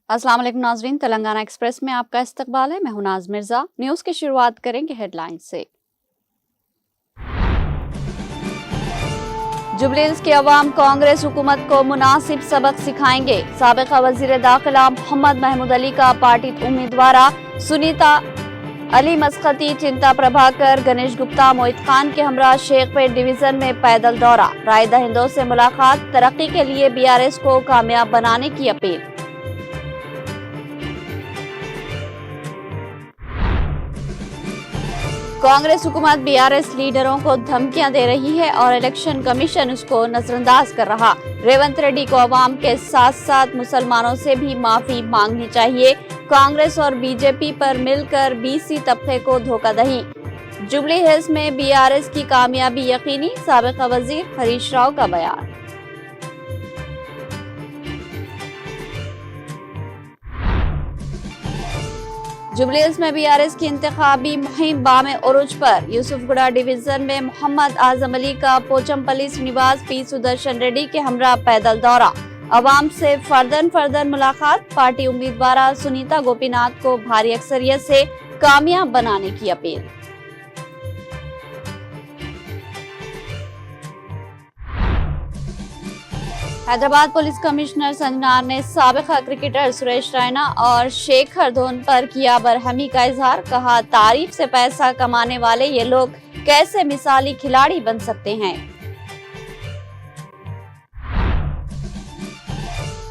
अस्सलाम वालेकुम नाज़रीन, तेलंगाना एक्सप्रेस में आपका इस्तकबाल है। मैं हूं नाज मिर्जा। न्यूज़ की शुरुआत करेंगे हेडलाइन से। जुबली हिल्स के अवाम कांग्रेस हुकूमत को मुनासिब सबक सिखाएंगे। साबिक़ा वज़ीर दाखिला मोहम्मद महमूद अली का पार्टी उम्मीदवार सुनीता अली मस्कती, चिंता प्रभाकर, गणेश गुप्ता, मोहित खान के हमरा शेखपेट डिवीजन में पैदल दौरा। राय दहिंदों से मुलाकात, तरक्की के लिए बीआरएस को कामयाब बनाने की अपील। कांग्रेस हुकूमत बीआरएस लीडरों को धमकियां दे रही है और इलेक्शन कमीशन उसको नजरअंदाज कर रहा। रेवंत रेड्डी को अवाम के साथ साथ मुसलमानों से भी माफी मांगनी चाहिए। कांग्रेस और बीजेपी पर मिलकर बीसी तबके को धोखाधड़ी। जुबली हिल्स में बीआरएस की कामयाबी यकीनी, साबिक़ा वजीर हरीश राव का बयान। जुबली हिल्स में बीआरएस की इंतखाबी मुहिम बामे उरूज पर। यूसुफगुड़ा डिवीजन में मोहम्मद आजम अली का पोचमपल्ली श्रीनिवास पी सुदर्शन रेड्डी के हमरा पैदल दौरा। अवाम से फर्दन मुलाकात, पार्टी उम्मीदवार सुनीता गोपीनाथ को भारी अक्सरियत से कामयाब बनाने की अपील। हैदराबाद पुलिस कमिश्नर संजनार ने साबिक़ा क्रिकेटर सुरेश रैना और शेखर धवन पर किया बरहमी का इजहार। कहा, तारीफ से पैसा कमाने वाले ये लोग कैसे मिसाली खिलाड़ी बन सकते हैं।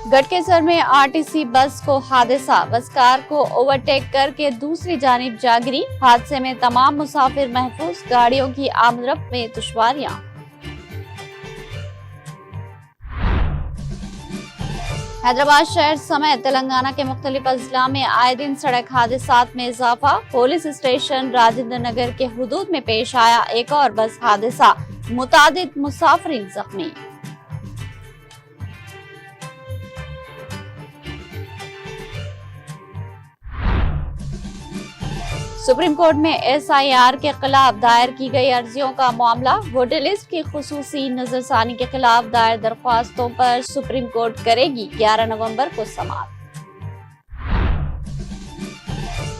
गटकेसर में आरटीसी बस को हादसा, बस कार को ओवरटेक करके दूसरी जानिब जा गिरी। हादसे में तमाम मुसाफिर महफूज, गाड़ियों की आमदरफ्त में दुश्वारियां। हैदराबाद शहर समेत तेलंगाना के मुख्तलिफ अजला में आए दिन सड़क हादसात में इजाफा। पुलिस स्टेशन राजेंद्र नगर के हुदूद में पेश आया एक और बस हादसा, मुतादिद मुसाफिरीन जख्मी। सुप्रीम कोर्ट में एसआईआर के खिलाफ दायर की गई अर्जियों का मामला। वोटर लिस्ट की खुसूसी नजरसानी के खिलाफ दायर दरख्वास्तों पर सुप्रीम कोर्ट करेगी 11 नवंबर को समाअत।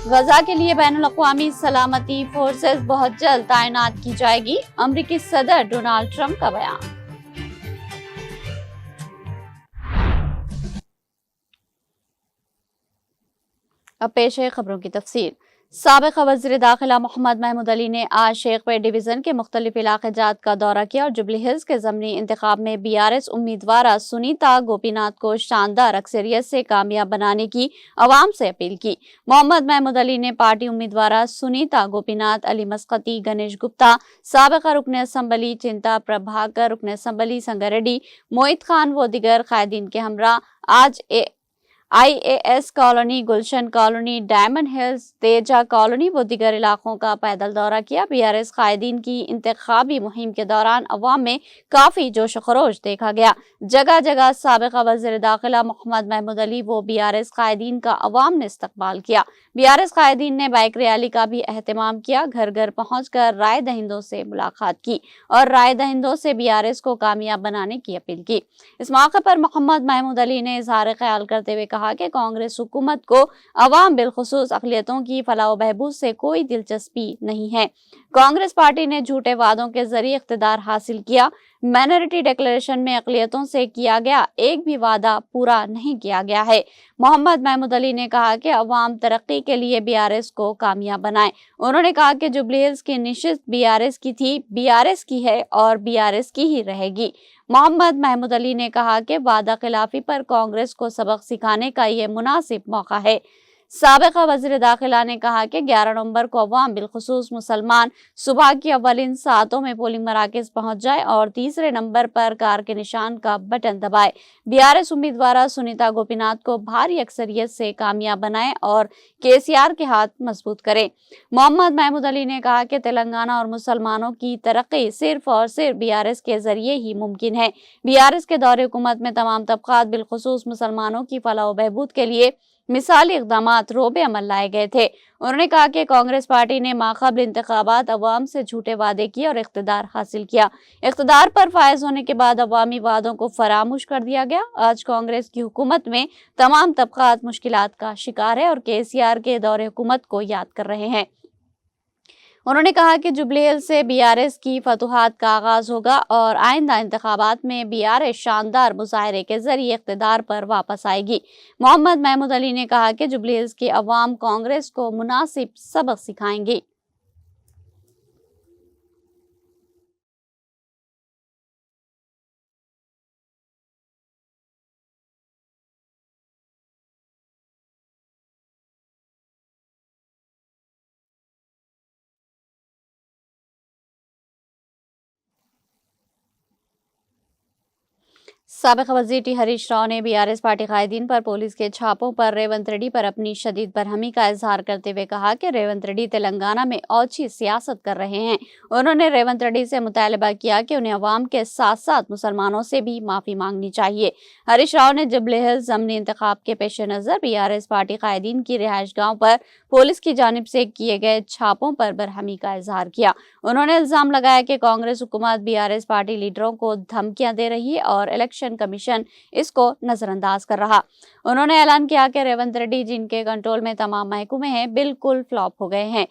गजा के लिए बैनुल अक़वामी सलामती फोर्सेस बहुत जल्द तैनात की जाएगी, अमरीकी सदर डोनाल्ड ट्रंप का बयान। अब पेश है खबरों की तफसील। साबिक़ा वज़ीर दाखिला मोहम्मद महमूद अली ने आज शेखपेट डिवीजन के मुख्तलिफ इलाक़े जात का दौरा किया और जुबली हिल्स के ज़मनी इंतखाब में बीआरएस उम्मीदवार सुनीता गोपीनाथ को शानदार अक्सरियत से कामयाब बनाने की अवाम से अपील की। मोहम्मद महमूद अली ने पार्टी उम्मीदवार सुनीता गोपीनाथ, अली मस्कती, गणेश गुप्ता, साबिक़ा रुकन असम्बली चिंता प्रभाकर, रुकन असम्बली संगारेड्डी, मोहित खान व दिगर कायदीन के हमरा आज IAS colony, Gulshan colony, Diamond Hills, Teja colony व दिगर इलाकों का पैदल दौरा किया। बीआरएस कायदीन की इंतखाबी मुहिम के दौरान अवाम में काफी जोश खरोश देखा गया। जगह जगह साबिक़ा वज़ीर दाखिला मोहम्मद महमूद अली व बीआरएस कायदीन का अवाम ने इस्तकबाल किया। बीआरएस कायदीन ने बाइक रैली का भी एहतमाम किया, घर घर पहुंचकर राय दहिंदों से मुलाकात की और राय दहिंदों से बीआरएस को कामयाब बनाने की अपील की। इस मौके पर मोहम्मद महमूद अली ने इजहार ख्याल करते हुए कहा कि कांग्रेस हुकूमत को अवाम बिलखुसूस अक़लियतों की फलाह व बहबूद से कोई दिलचस्पी नहीं है। कांग्रेस पार्टी ने झूठे वादों के जरिए इख्तिदार हासिल किया। माइनॉरिटी डिक्लेरेशन में अक़लियतों से किया गया एक भी वादा पूरा नहीं किया गया है। मोहम्मद महमूद अली ने कहा कि अवाम तरक्की के लिए बीआरएस को कामयाब बनाए। उन्होंने कहा कि जुबली हिल्स की निशिस्त बीआरएस की थी, बीआरएस की है और बीआरएस की ही रहेगी। मोहम्मद महमूद अली ने कहा कि वादा खिलाफी पर कांग्रेस को सबक सिखाने का ये मुनासिब मौका है। साबिक़ा वज़ीर दाखिला ने कहा कि 11 नवंबर को अवाम बिलखुसूस मुसलमान सुबह की अव्वलिन सातों में पोलिंग मराकज़ पहुंच जाए और तीसरे नंबर पर कार के निशान का बटन दबाए। बीआरएस उम्मीदवार सुनीता गोपीनाथ को भारी अक्सरियत से कामयाब बनाए और केसीआर के हाथ मजबूत करें। मोहम्मद महमूद अली ने कहा कि तेलंगाना और मुसलमानों की तरक्की सिर्फ और सिर्फ बीआरएस के जरिए ही मुमकिन है। बीआरएस के दौरे हुकूमत में तमाम तबक़ात बिलखुसूस मुसलमानों की फलाह व बहबूद के लिए मिसाली इक़दामात रोबे अमल लाए गए थे। उन्होंने कहा कि कांग्रेस पार्टी ने माक़बल इंतखाबात अवाम से झूठे वादे किए और इक़्तिदार हासिल किया। इक़्तिदार पर फायज होने के बाद अवामी वादों को फरामोश कर दिया गया। आज कांग्रेस की हुकूमत में तमाम तबक़ात मुश्किलात का शिकार है और केसीआर के दौरे हुकूमत को याद कर रहे हैं। उन्होंने कहा कि जुबली हिल्स से बीआरएस की फतूहात का आगाज होगा और आइंदा इंतखाबात में बीआरएस शानदार मुजाहरे के जरिए इक़्तिदार पर वापस आएगी। मोहम्मद महमूद अली ने कहा कि जुबली हिल्स की अवाम कांग्रेस को मुनासिब सबक सिखाएंगी। साबिक़ वज़ीर टी हरीश राव ने बीआरएस पार्टी कायदीन पर पुलिस के छापों पर रेवंत रेड्डी पर अपनी शदीद बरहमी का इजहार करते हुए कहा कि रेवंत रेड्डी तेलंगाना में ओछी सियासत कर रहे हैं। उन्होंने रेवंत रेड्डी से मुतालबा किया कि उन्हें अवाम के साथ साथ मुसलमानों से भी माफ़ी मांगनी चाहिए। हरीश राव ने जुबली हिल्स ज़मनी इंतखाब के पेश नज़र बीआरएस पार्टी कायदीन की रिहाइश गाँव पर पुलिस की जानिब से किए गए छापों पर बरहमी का इजहार किया। उन्होंने इल्ज़ाम लगाया कि कांग्रेस हुकूमत बीआरएस पार्टी लीडरों को धमकियां दे रही है और इलेक्शन कमीशन इसको नजरअंदाज कर रहा। उन्होंने ऐलान किया कि रेवंत रेड्डी जिनके कंट्रोल में तमाम महकमे हैं बिल्कुल फ्लॉप हो गए हैं।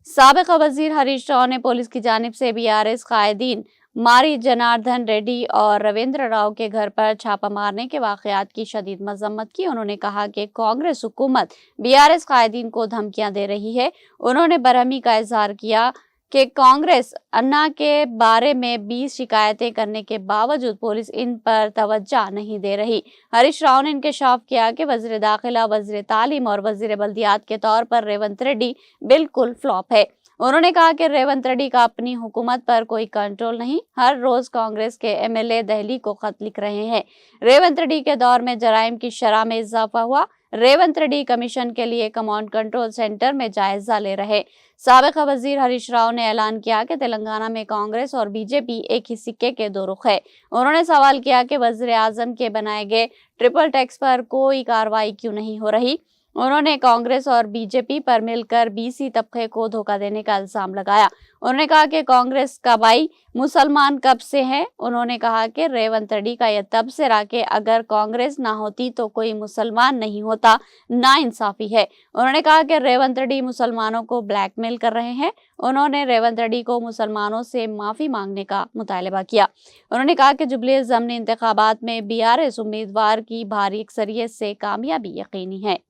साबिक़ वज़ीर हरीश राव ने पुलिस की जानिब से बीआरएस कायदीन मारी जनार्दन रेड्डी और रविंद्र राव के घर पर छापा मारने के वाक़यात की शदीद मज़म्मत की। उन्होंने कहा कि कांग्रेस हुकूमत बीआरएस कायदीन को धमकियां दे रही है। उन्होंने बरहमी का इजहार किया कि कांग्रेस अन्ना के बारे में 20 शिकायतें करने के बावजूद पुलिस इन पर तवज्जो नहीं दे रही। हरीश राव ने इंकशाफ किया कि वज़ीर दाखिला, वज़ीर तालीम और वज़ीर बल्दियात के तौर पर रेवंत रेड्डी बिल्कुल फ्लॉप है। उन्होंने कहा कि रेवंत रेड्डी का अपनी हुकूमत पर कोई कंट्रोल नहीं। हर रोज कांग्रेस के एमएलए दहली को खत लिख रहे हैं। रेवंत रेड्डी के दौर में जराइम की शरह में इजाफा हुआ। रेवंत रेड्डी कमीशन के लिए कमांड कंट्रोल सेंटर में जायजा ले रहे। साबिक़ वज़ीर हरीश राव ने ऐलान किया कि तेलंगाना में कांग्रेस और बीजेपी एक ही सिक्के के दो रुख है। उन्होंने सवाल किया कि वज़ीर आज़म के बनाए गए ट्रिपल टैक्स पर कोई कार्रवाई क्यों नहीं हो रही। उन्होंने कांग्रेस और बीजेपी पर मिलकर बीसी तबके को धोखा देने का इल्जाम लगाया। उन्होंने कहा कि कांग्रेस का भाई मुसलमान कब से है। उन्होंने कहा कि रेवंत रेड्डी का यह तबसरा कि अगर कांग्रेस ना होती तो कोई मुसलमान नहीं होता, नाइंसाफी है। उन्होंने कहा कि रेवंत रेड्डी मुसलमानों को ब्लैकमेल कर रहे हैं। उन्होंने रेवंत रेड्डी को मुसलमानों से माफी मांगने का मुतालबा किया। उन्होंने कहा कि जुबली हिल्स ज़मनी इंतखाबात में बीआरएस उम्मीदवार की भारी अक्सरियत से कामयाबी यकीनी है।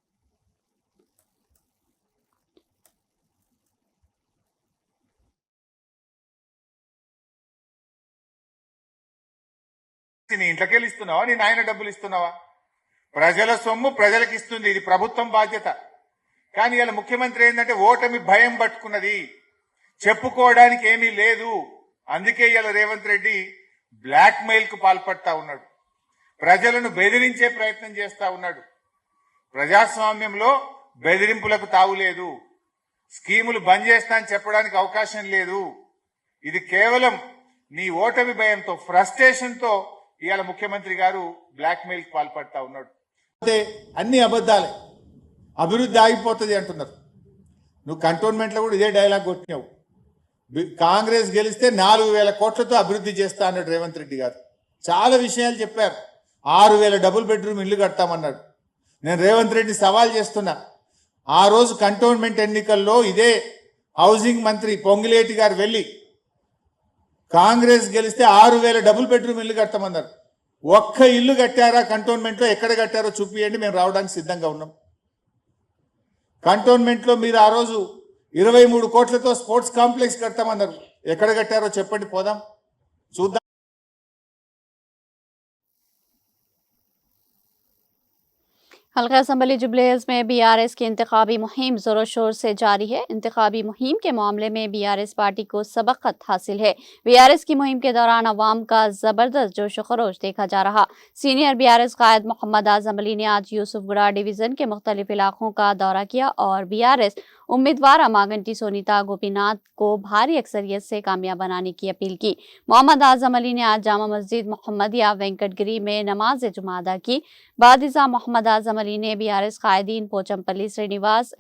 నీ ఇంట్లోకెళ్ళి ఇస్తున్నావా, నీ నాయన డబ్బులు ఇస్తున్నావా? ప్రజల సొమ్ము ప్రజలకు ఇస్తుంది, ఇది ప్రభుత్వం బాధ్యత. కానీ ఇలా ముఖ్యమంత్రి ఏంటంటే ఓటమి భయం పట్టుకున్నది, చెప్పుకోవడానికి ఏమీ లేదు. అందుకే ఇలా రేవంత్ రెడ్డి బ్లాక్ మెయిల్ కు పాల్పడతా ఉన్నాడు, ప్రజలను బెదిరించే ప్రయత్నం చేస్తా ఉన్నాడు. ప్రజాస్వామ్యంలో బెదిరింపులకు తావులేదు, స్కీములు బంద్ చేస్తా అని చెప్పడానికి అవకాశం లేదు. ఇది కేవలం నీ ఓటమి భయంతో, ఫ్రస్ట్రేషన్ తో ఇవాళ ముఖ్యమంత్రి గారు బ్లాక్ మెయిల్ కి పాల్పడతా ఉన్నాడు. అన్ని అబద్దాలే, అభివృద్ధి ఆగిపోతుంది అంటున్నారు. నువ్వు కంటోన్మెంట్ లో కూడా ఇదే డైలాగ్ కొట్టినావు. కాంగ్రెస్ గెలిస్తే 4,000 కోట్లతో అభివృద్ధి చేస్తా అన్నాడు రేవంత్ రెడ్డి గారు. చాలా విషయాలు చెప్పారు. 6,000 డబుల్ బెడ్రూమ్ ఇల్లు కడతామన్నాడు. నేను రేవంత్ రెడ్డి సవాల్ చేస్తున్నా, ఆ రోజు కంటోన్మెంట్ ఎన్నికల్లో ఇదే హౌసింగ్ మంత్రి పొంగిలేటి గారు వెళ్ళి కాంగ్రెస్ గెలిస్తే 6,000 డబుల్ బెడ్రూమ్ ఇల్లు కట్టమన్నారు. ఒక్క ఇల్లు కట్టారా కంటోన్మెంట్ లో? ఎక్కడ కట్టారో చూపియండి, మేము రావడానికి సిద్ధంగా ఉన్నాం. కంటోన్మెంట్ లో మీరు ఆ రోజు 23 కోట్లతో స్పోర్ట్స్ కాంప్లెక్స్ కడతామన్నారు. ఎక్కడ కట్టారో చెప్పండి, పోదాం చూద్దాం. हल्का असम्बली जुबली हिल्स में बीआरएस की इंतखाबी मुहिम जोरों शोर से जारी है। इंतखाबी मुहिम के मामले में बीआरएस पार्टी को सबकत हासिल है। बीआरएस की मुहिम के दौरान अवाम का जबरदस्त जोश खरोश देखा जा रहा। सीनियर बीआरएस कायद मोहम्मद आजम अली ने आज यूसुफगढ़ डिवीजन के मुख्तलिफ इलाकों का दौरा किया और बीआरएस उम्मीदवार अमागंटी सोनीता गोपीनाथ को भारी अक्सरियत से कामयाब बनाने की अपील की। मोहम्मद आजम अली ने आज जामा मस्जिद मोहम्मदिया वेंकटगिरी में नमाज जुमा अदा की। बादिजा मोहम्मद आजम अली ने बीआरएस कायदीन पोचमपल्ली श्रीनिवास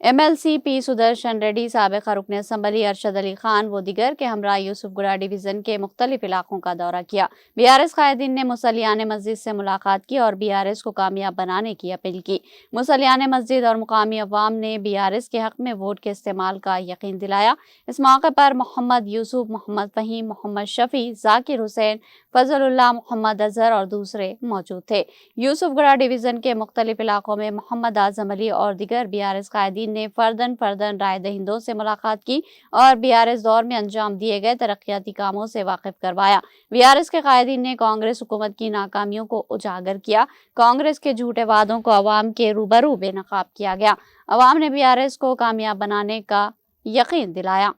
MLC पी सुदर्शन रेड्डी, साबिक़ रुकन असम्बली अरशद अली खान व दिगर के हमरा यूसुफगुड़ा डिवीज़न के मुख्तलिफ इलाकों का दौरा किया। बीआरएस कायदीन ने मुसल्लियान मस्जिद से मुलाकात की और बीआरएस को कामयाब बनाने की अपील की। मुसल्लियान मस्जिद और मुकामी अवाम ने बीआरएस के हक में वोट के इस्तेमाल का यकीन दिलाया। इस मौके पर मोहम्मद यूसुफ, मोहम्मद फ़हीम, मोहम्मद शफी, जाकिर हुसैन, फजलुल्लाह, मोहम्मद अजहर और दूसरे मौजूद थे। यूसुफगुड़ा डिवीज़न के मुख्तलिफ इलाकों में मोहम्मद आजम अली और दिगर बीआरएस कायदीन ने फर्दन राय दहिंदों से मुलाकात की और बीआरएस दौर में अंजाम दिए गए तरक्याती कामों से वाकिफ करवाया। बीआरएस के कायदीन ने कांग्रेस हुकूमत की नाकामियों को उजागर किया। कांग्रेस के झूठे वादों को अवाम के रूबरू बेनकाब किया गया। अवाम ने बीआरएस को कामयाब बनाने का यकीन दिलाया।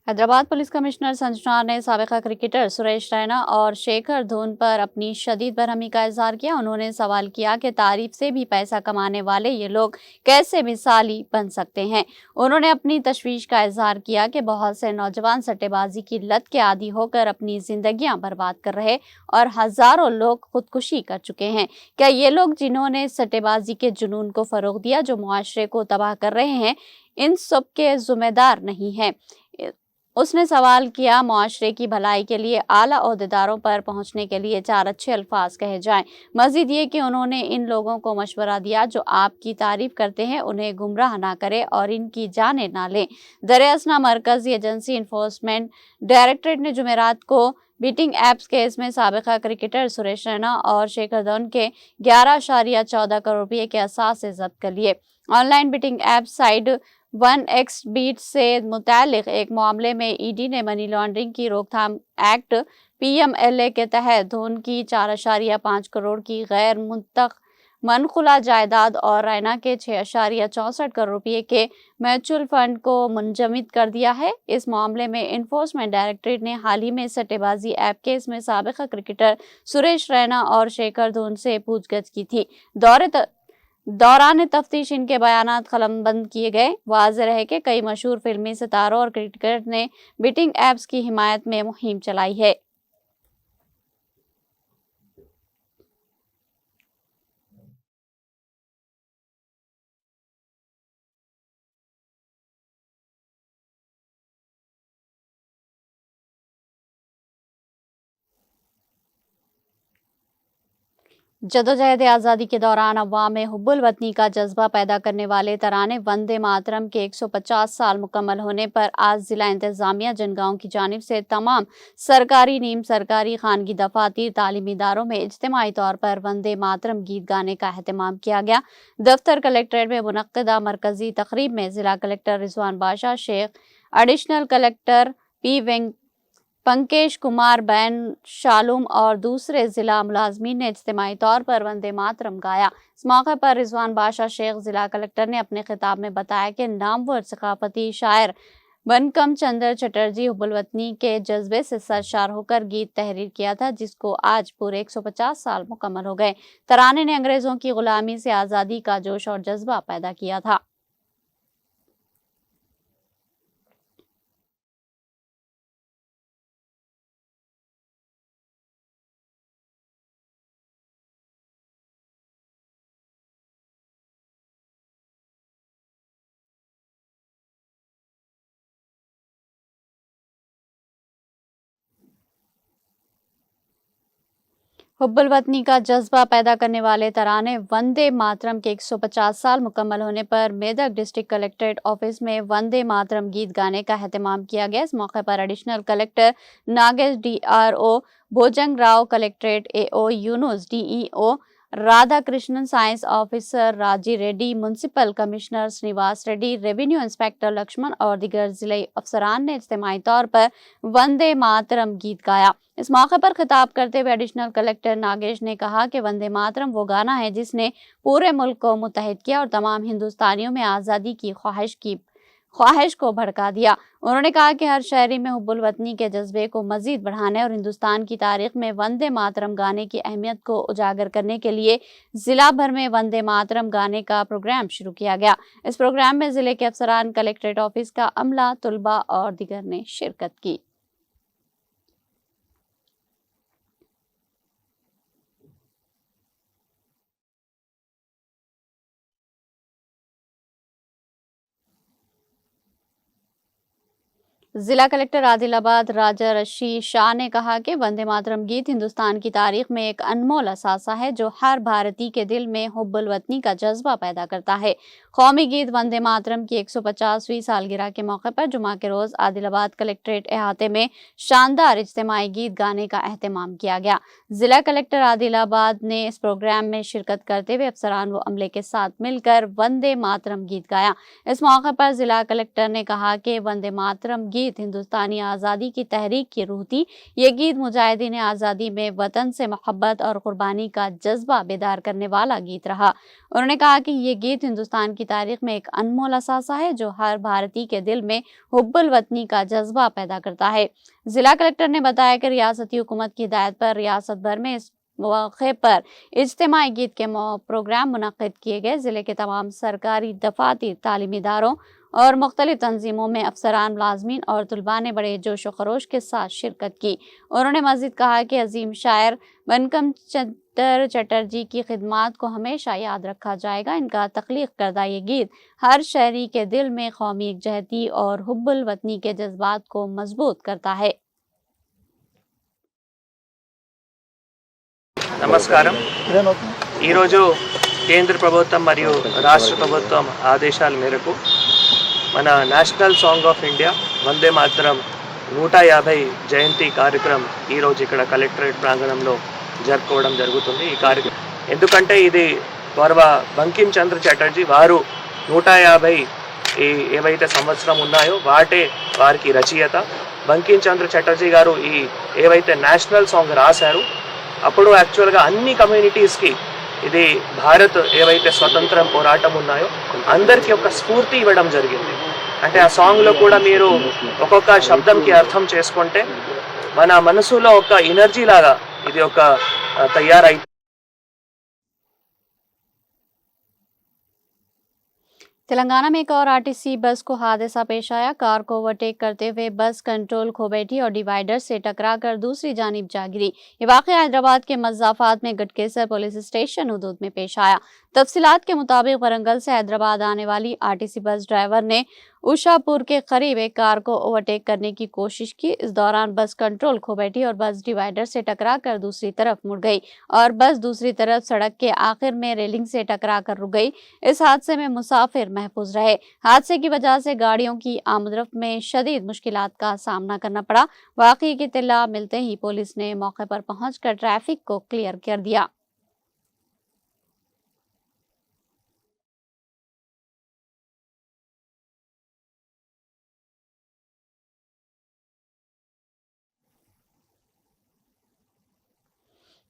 हैदराबाद पुलिस कमिश्नर संजना ने साबिका क्रिकेटर सुरेश रैना और शेखर धवन पर अपनी शदीद बरहमी का इजहार किया। उन्होंने सवाल किया कि तारीफ से भी पैसा कमाने वाले ये लोग कैसे मिसाली बन सकते हैं। उन्होंने अपनी तशवीश का इजहार किया कि बहुत से नौजवान सट्टेबाजी की लत के आदी होकर अपनी जिंदगियां बर्बाद कर रहे और हजारों लोग खुदकुशी कर चुके हैं। क्या ये लोग जिन्होंने सट्टेबाजी के जुनून को फरोग दिया, जो मुआशरे को तबाह कर रहे हैं, इन सब के जिम्मेदार नहीं हैं? उसने सवाल किया, मुआशरे की भलाई के लिए आला ओहदेदारों पर पहुंचने के लिए 4 अच्छे अल्फाज कहे जाएं। मजीद ये कि उन्होंने इन लोगों को मशवरा दिया जो आपकी तारीफ करते हैं उन्हें गुमराह ना करें और इनकी जाने ना लें। दरियासना मरकजी एजेंसी इन्फोर्समेंट डायरेक्टरेट ने जुमेरात को बीटिंग एप्स केस में साबिका क्रिकेटर सुरेश रैना और शेखर धवन के 11.14 करोड़ रुपये के असासे जब्त कर लिए। Online beating app site 1xBet से मुतालिक एक मामले में ईडी ने मनी लॉन्ड्रिंग की रोकथाम एक्ट PMLA के तहत धवन की 4.5 करोड़ की गैर मनखुला जायदाद और रैना के 6.64 करोड़ रुपये के म्यूचुअल फंड को मुंजमद कर दिया है। इस मामले में इन्फोर्समेंट डायरेक्टरेट ने हाल ही में सट्टेबाजी ऐप केस में साबिका क्रिकेटर सुरेश रैना और शेखर धवन से पूछगछ की थी। दौरान तफ्तीश इनके बयानात कलमबंद किए गए। वाज़ेह है कि कई मशहूर फिल्मी सितारों और क्रिकेटर ने बीटिंग एप्स की हिमायत में मुहिम चलाई है। जदोजहद आज़ादी के दौरान अवाम में हुब्बुल वतनी का जज्बा पैदा करने वाले तराने वंदे मातरम के 150 साल मुकम्मल होने पर आज जिला इंतजामिया जनगांव की जानिब से तमाम सरकारी, नीम सरकारी, खानगी दफातर, तालीमी इदारों में इज्तिमाई तौर पर वंदे मातरम गीत गाने का एहतमाम किया गया। दफ्तर कलेक्ट्रेट में मुनक्किदा मरकजी तकरीब में जिला collector Rizwan Badshah Sheikh, additional collector Pankesh Kumar, बैन शालूम और दूसरे जिला मुलाजमीन ने इज्तिमाई तौर पर वंदे मातरम गाया। इस मौके पर रिजवान बादशाह शेख जिला कलेक्टर ने अपने खिताब में बताया कि नामवर सकाफती शायर बनकम चंद्र चटर्जी हुब्बुल वतनी के जज्बे से सरशार होकर गीत तहरीर किया था, जिसको आज पूरे 150 साल मुकम्मल हो गए। तराने ने अंग्रेजों की गुलामी से आज़ादी का जोश और जज्बा पैदा किया था। हुब्बुल वतनी का जज्बा पैदा करने वाले तराने वंदे मातरम के 150 साल मुकम्मल होने पर मेदक डिस्ट्रिक्ट कलेक्ट्रेट ऑफिस में वंदे मातरम गीत गाने का एहतमाम किया गया। इस मौके पर additional collector Nagesh DRO Bhojang Rao, collectorate AO Yunus, DEO Radha Krishnan, science officer Raji Reddy, municipal commissioner Srinivas Reddy, revenue inspector Laxman और दीगर जिले अफसरान ने इज्तिमाई तौर पर वंदे मातरम गीत गाया। इस मौके पर खिताब करते हुए एडिशनल कलेक्टर नागेश ने कहा कि वंदे मातरम वो गाना है जिसने पूरे मुल्क को मुत्तहिद किया और तमाम हिंदुस्तानियों में आज़ादी की ख्वाहिश को भड़का दिया। उन्होंने कहा कि हर शहरी में हुब्बुल वतनी के जज्बे को मजीद बढ़ाने और हिंदुस्तान की तारीख में वंदे मातरम गाने की अहमियत को उजागर करने के लिए जिला भर में वंदे मातरम गाने का प्रोग्राम शुरू किया गया। इस प्रोग्राम में जिले के अफसरान, कलेक्ट्रेट ऑफिस का अमला, तुलबा और दीगर ने शिरकत की। जिला कलेक्टर आदिलाबाद राजा रशीद शाह ने कहा कि वंदे मातरम गीत हिंदुस्तान की तारीख में एक अनमोल असासा है जो हर भारतीय के दिल में हुब्बुल वतनी का जज्बा पैदा करता है। कौमी गीत वंदे मातरम की 150वीं सालगिरह के मौके पर जुमा के रोज आदिलाबाद कलेक्ट्रेट अहाते में शानदार इज्तिमाई गीत गाने का एहतमाम किया गया। जिला कलेक्टर आदिलाबाद ने इस प्रोग्राम में शिरकत करते हुए अफसरान व अमले के साथ मिलकर वंदे मातरम गीत गाया। इस मौके पर जिला कलेक्टर ने कहा कि वंदे मातरम गीत हिंदुस्तानी आज़ादी की तहरीक की रूह थी। ये गीत मुजाहिदीन आज़ादी में वतन से मोहब्बत और कुर्बानी का जज्बा बेदार करने वाला गीत रहा। उन्होंने कहा कि ये गीत हिंदुस्तान की तारीख में एक अनमोल असासा है जो हर भारतीय के दिल में हुब्बुल वतनी का जज्बा पैदा करता है। जिला कलेक्टर ने बताया कि रियासती हुकूमत की हिदायत पर रियासत भर में इस मौके पर इज्तिमाई गीत के प्रोग्राम मुनक्किद किए गए। जिले के तमाम सरकारी दफातर, तालीमी इदारों और मुख्तलिफ तंजीमों में अफसरान, मुलाजमीन और तुलबा ने बड़े जोश व खरोश के साथ शिरकत की। उन्होंने मजीद कहा कि अजीम शायर बंकिम चंद्र चटर्जी की खिदमात को हमेशा याद रखा जाएगा। इनका तख्लीक करदा ये गीत हर शहरी के दिल में कौमी यकजहती और हुब्बुल वतनी के जज्बात को मजबूत करता है। నమస్కారం. ఈరోజు కేంద్ర ప్రభుత్వం మరియు రాష్ట్ర ప్రభుత్వం ఆదేశాల మేరకు మన national song of India Vande Mataram 150 జయంతి కార్యక్రమం ఈరోజు ఇక్కడ కలెక్టరేట్ ప్రాంగణంలో జరుపుకోవడం జరుగుతుంది. ఈ కార్యక్రమం ఎందుకంటే ఇది గౌరవ బంకిం చంద్ర చటర్జీ వారు 150 ఏవైతే సంవత్సరం ఉన్నాయో వారికి రచయిత బంకిం చంద్ర చటర్జీ గారు ఈ ఏవైతే నేషనల్ సాంగ్ రాశారు అప్పుడు యాక్చువల్గా అన్ని కమ్యూనిటీస్కి ఇది భారత్ ఏవైతే స్వతంత్రం పోరాటం ఉన్నాయో అందరికీ ఒక స్ఫూర్తి ఇవ్వడం జరిగింది. అంటే ఆ సాంగ్లో కూడా మీరు ఒక్కొక్క శబ్దంకి అర్థం చేసుకుంటే మన మనసులో ఒక ఎనర్జీ లాగా ఇది ఒక తయారై तेलंगाना में एक और आरटीसी बस को हादसा पेश आया। कार को ओवरटेक करते हुए बस कंट्रोल खो बैठी और डिवाइडर से टकराकर दूसरी जानिब जा गिरी। ये वाक़या हैदराबाद के मज़ाफ़ात में गटकेसर पुलिस स्टेशन हदूद में पेश आया। तफसीलात के मुताबिक वरंगल से हैदराबाद आने वाली आरटीसी बस ड्राइवर ने उषापुर के करीब एक कार को ओवरटेक करने की कोशिश की। इस दौरान बस कंट्रोल खो बैठी और बस डिवाइडर से टकराकर दूसरी तरफ मुड़ गई और बस दूसरी तरफ सड़क के आखिर में रेलिंग से टकराकर रुक गई। इस हादसे में मुसाफिर महफूज रहे। हादसे की वजह से गाड़ियों की आमदरफ्त में शदीद मुश्किलात का सामना करना पड़ा। वाक़ये की इत्तला मिलते ही पुलिस ने मौके पर पहुंचकर ट्रैफिक को क्लियर कर दिया।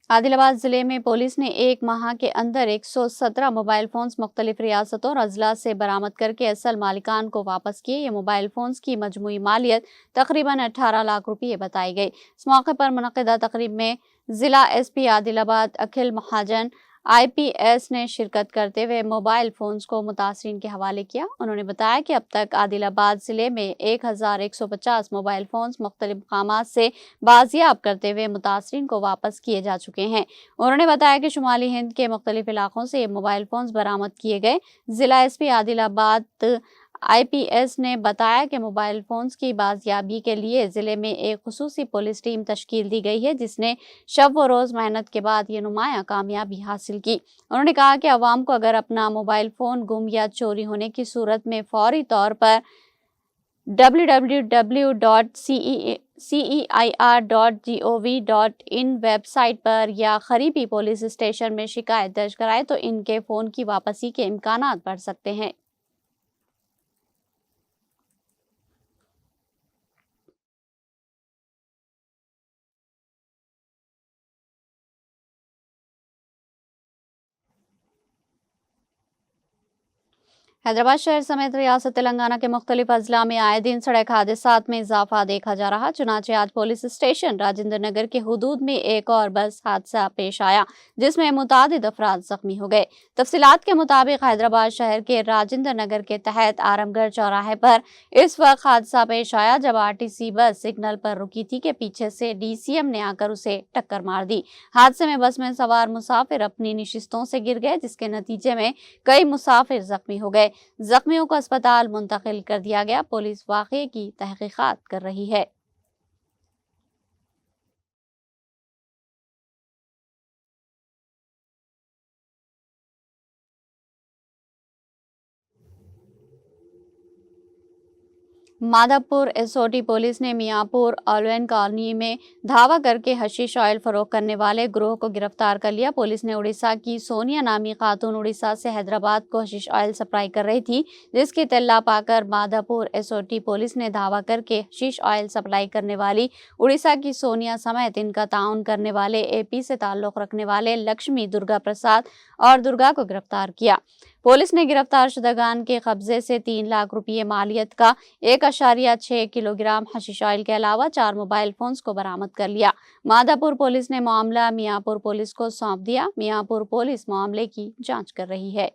आदिलाबाद जिले में पुलिस ने एक माह के अंदर 117 मोबाइल फोन्स मुख्तलिफ रियासतों और अजला से बरामद करके असल मालिकान को वापस किए। ये मोबाइल फोन्स की मजमूई मालियत तकरीबन 18 लाख रुपये बताई गई। इस मौके पर मुनक़िदा तकरीब में जिला SP आदिलाबाद अखिल महाजन IPS ने शिरकत करते हुए मोबाइल फोन्स को मुतासरीन के हवाले किया। उन्होंने बताया कि अब तक आदिलाबाद जिले में 1150 मोबाइल फोन्स मुख्तलिफ मकामात से बाजियाब करते हुए मुतासरीन को वापस किए जा चुके हैं। उन्होंने बताया कि शुमाली हिंद के मुख्तलिफ इलाकों से ये मोबाइल फोन्स बरामद किए गए। जिला SP आदिलाबाद IPS ने बताया कि मोबाइल फोन्स की बाजियाबी के लिए ज़िले में एक खुसूसी पुलिस टीम तश्कील दी गई है जिसने शब व रोज़ मेहनत के बाद ये नुमाया कामयाबी हासिल की। उन्होंने कहा कि आवाम को अगर अपना मोबाइल फ़ोन गुम या चोरी होने की सूरत में फौरी तौर पर www.cea CEIR.gov.in वेब साइट पर या करीबी पुलिस स्टेशन में शिकायत दर्ज कराए तो इनके फ़ोन की वापसी के इम्कानात बढ़ सकते हैं। हैदराबाद शहर समेत रियासत तेलंगाना के मुख्तलिफ अजला में आए दिन सड़क हादसात में इजाफा देखा जा रहा। चुनाचे आज पुलिस स्टेशन राजेंद्र नगर के हुदूद में एक और बस हादसा पेश आया जिसमें मुतादिद अफराद जख्मी हो गए। तफसीलात के मुताबिक हैदराबाद शहर के राजेंद्र नगर के तहत आरामगढ़ चौराहे पर इस वक्त हादसा पेश आया जब RTC बस सिग्नल पर रुकी थी कि पीछे से DCM ने आकर उसे टक्कर मार दी। हादसे में बस में सवार मुसाफिर अपनी नशिस्तों से गिर गए जिसके नतीजे में कई मुसाफिर जख्मी हो गए। जख्मियों को अस्पताल मुंतकिल कर दिया गया। पुलिस वाक़ये की तहकीकात कर रही है। माधवपुर SOT पुलिस ने मियाँपुर ऑलवेन कॉलोनी में धावा करके हशीश ऑयल फरोख्त करने वाले गिरोह को गिरफ्तार कर लिया। पुलिस ने उड़ीसा की सोनिया नामी खातून उड़ीसा से हैदराबाद को हशीश ऑयल सप्लाई कर रही थी जिसकी इत्तला पाकर माधवपुर SOT पुलिस ने धावा करके हशीश ऑयल सप्लाई करने वाली उड़ीसा की सोनिया समेत इनका ताउन करने वाले AP से ताल्लुक़ रखने वाले लक्ष्मी, दुर्गा प्रसाद और दुर्गा को गिरफ्तार किया। पुलिस ने गिरफ्तार शुदगान के कब्जे से 3 लाख रुपये मालियत का 1.6 किलोग्राम हशीश ऑयल के अलावा 4 मोबाइल फोन्स को बरामद कर लिया। माधवपुर पुलिस ने मामला मियाँपुर पुलिस को सौंप दिया। मियाँपुर पुलिस मामले की जांच कर रही है।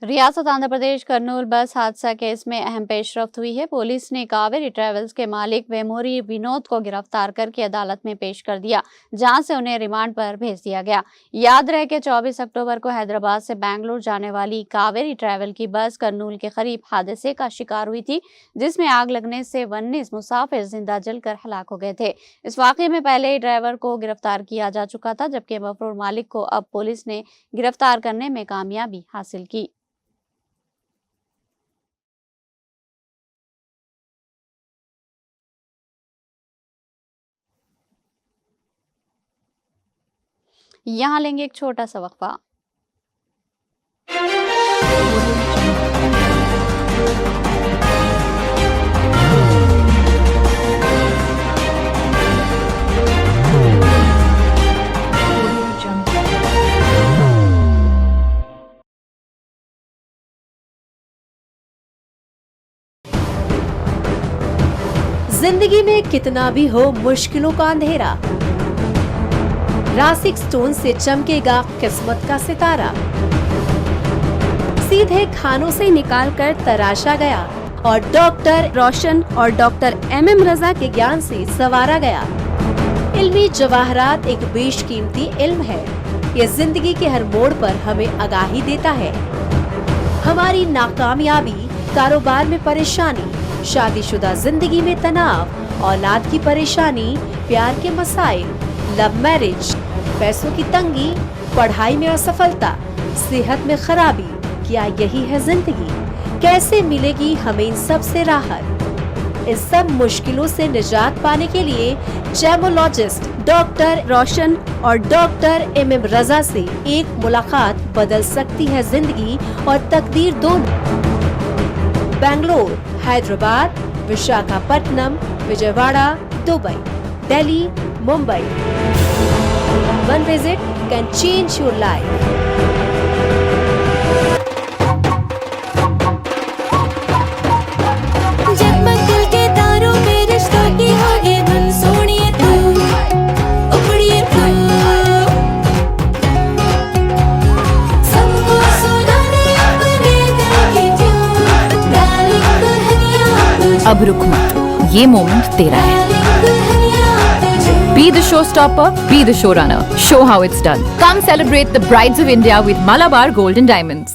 रियासत आंध्र प्रदेश कर्नूल बस हादसा केस में अहम पेशरफ्त हुई है। पुलिस ने कावेरी ट्रेवल्स के मालिक वेमोरी विनोद को गिरफ्तार करके अदालत में पेश कर दिया जहां से उन्हें रिमांड पर भेज दिया गया। याद रहे कि 24 अक्टूबर को हैदराबाद से बेंगलुरु जाने वाली कावेरी ट्रेवल की बस कर्नूल के करीब हादसे का शिकार हुई थी जिसमें आग लगने से 19 मुसाफिर जिंदा जलकर हलाक हो गए थे। इस वाकये में पहले ही ड्राइवर को गिरफ्तार किया जा चुका था जबकि मफरूर मालिक को अब पुलिस ने गिरफ्तार करने में कामयाबी हासिल की। यहाँ लेंगे एक छोटा सा वक्फा। जिंदगी में कितना भी हो मुश्किलों का अंधेरा, रासिक स्टोन से चमकेगा किस्मत का सितारा। सीधे खानों से निकाल कर तराशा गया और डॉक्टर रोशन और डॉक्टर MM रजा के ज्ञान से संवारा गया। इल्मी जवाहरात एक बेशकीमती इल्म है। ये जिंदगी के हर मोड़ पर हमें आगाही देता है। हमारी नाकामयाबी, कारोबार में परेशानी, शादीशुदा जिंदगी में तनाव, औलाद की परेशानी, प्यार के मसाइल, लव मैरिज, पैसों की तंगी, पढ़ाई में असफलता, सेहत में खराबी, क्या यही है जिंदगी? कैसे मिलेगी हमें इन सब से राहत? इस सब मुश्किलों से निजात पाने के लिए जेमोलॉजिस्ट डॉक्टर रोशन और डॉक्टर MM रजा से एक मुलाकात बदल सकती है जिंदगी और तकदीर दोनों। Bangalore, Hyderabad, Visakhapatnam, Vijayawada, Dubai, Delhi, Mumbai. One visit can change your life. जगमग दिल के तारों पे रिश्तों की होगी धुन, सोनिए तू, उखड़िए तू, सबको सुनाने अपने दिल की ट्यून, डार्लिंग दुल्हनिया तुझे, अब रुक मत, ये मोमेंट तेरा है। Be the showstopper, be the showrunner. Show how it's done. Come celebrate the Brides of India with Malabar Gold and Diamonds.